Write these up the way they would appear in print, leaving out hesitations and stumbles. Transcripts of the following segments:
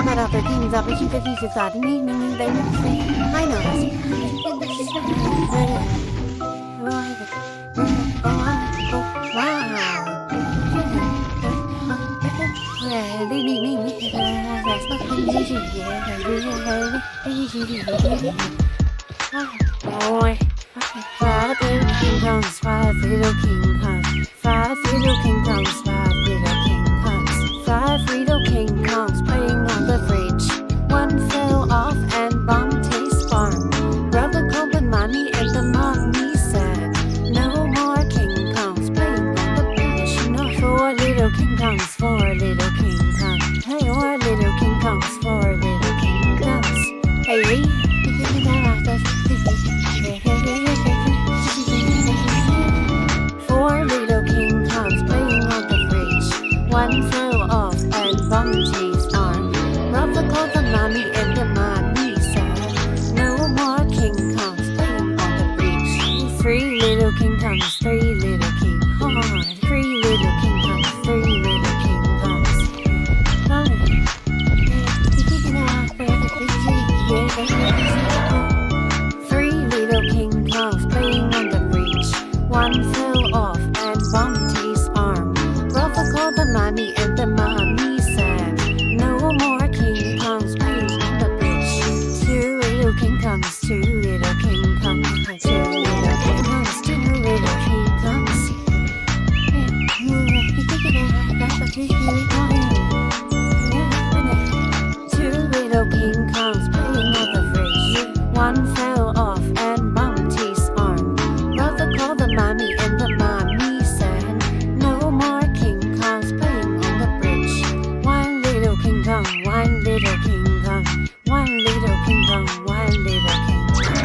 got other things up, but she could teach us that. I know Five little King Kongs, 5 little King Kongs, 5 little King Kongs, 5 little King Kongs, 5 little King Kongs playing on the fridge. One fell off and bumped his farm. Brother called the mommy and the mommy said, no more King Kongs playing on the bridge. No, 4 little King Kongs, 4 little King Kongs. Hey, 4 little King Kongs, 4 little King Kongs. Hey, Lee. One fell off and bumped his arm. Brother called the mommy and the mommy said, no more King Kongs playing on the bridge. 3 little King Kongs, 3 little King Kongs, 3 little King Kongs, 3 little King Kongs. 3 little King Kongs playing on the bridge. One fell off and bumped his arm. Brother called the mommy and the mommy said, no more King Kongs playing on the bridge. 2 little King Kongs, 2 little King Kongs, 2 little King Kongs, 2 little King Kongs. 2 little King Kongs playing on the bridge. One fell off and bumped his arm. Brother called the mommy and the mommy said, no more King Kongs playing on the bridge. 1 little King Kong, 1 little King Kong, 1 little King Kong, 1 little King Kong.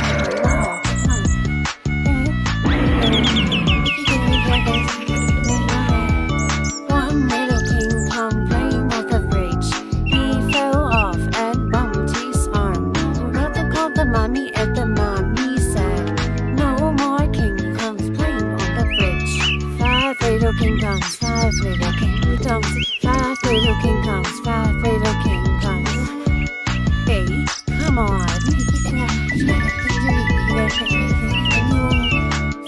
One little King Kong playing on the bridge. He fell off and bumped his arm. Brother called the mommy and the mommy said, no more King Kongs playing on the bridge. 5 little King Kongs, 5 little King Kongs, 5 little King Kongs, 5 little King Kongs. Hey, come on.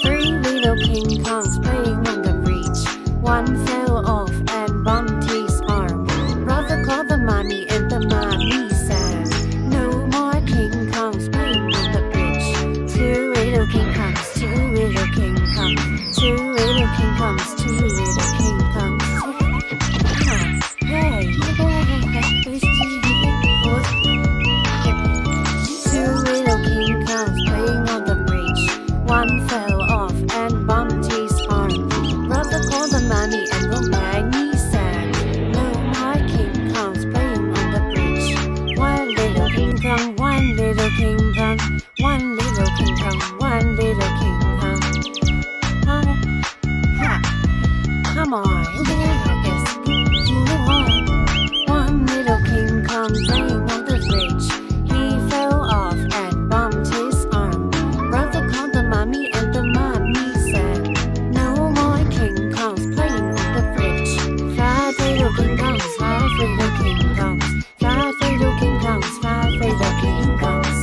3 little King Kongs playing on the bridge. One fell off and bumped his arm. Brother called the mommy and the mommy said, no more King Kongs playing on the bridge. 2 little King Kongs, 2 little King Kongs, 2 little King Kongs, 2 little King Kongs. Hey, 2 little King Kongs playing on the bridge. One fell off and bumped his arm. Brother called the mommy and the mommy said, no more King Kongs playing on the bridge. 1 little King Kong, 1 little King Kong, 1 little King Kong, 1 little King Kong. Come on. 1 little King Kong playing on the bridge. He fell off and bumped his arm. Brother called the mommy and the mommy said, no more King Kongs playing on the bridge. 5 little King Kongs, 5 little King Kongs, 5 little King Kongs, 5 little King Kongs.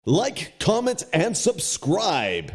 Like, comment, and subscribe.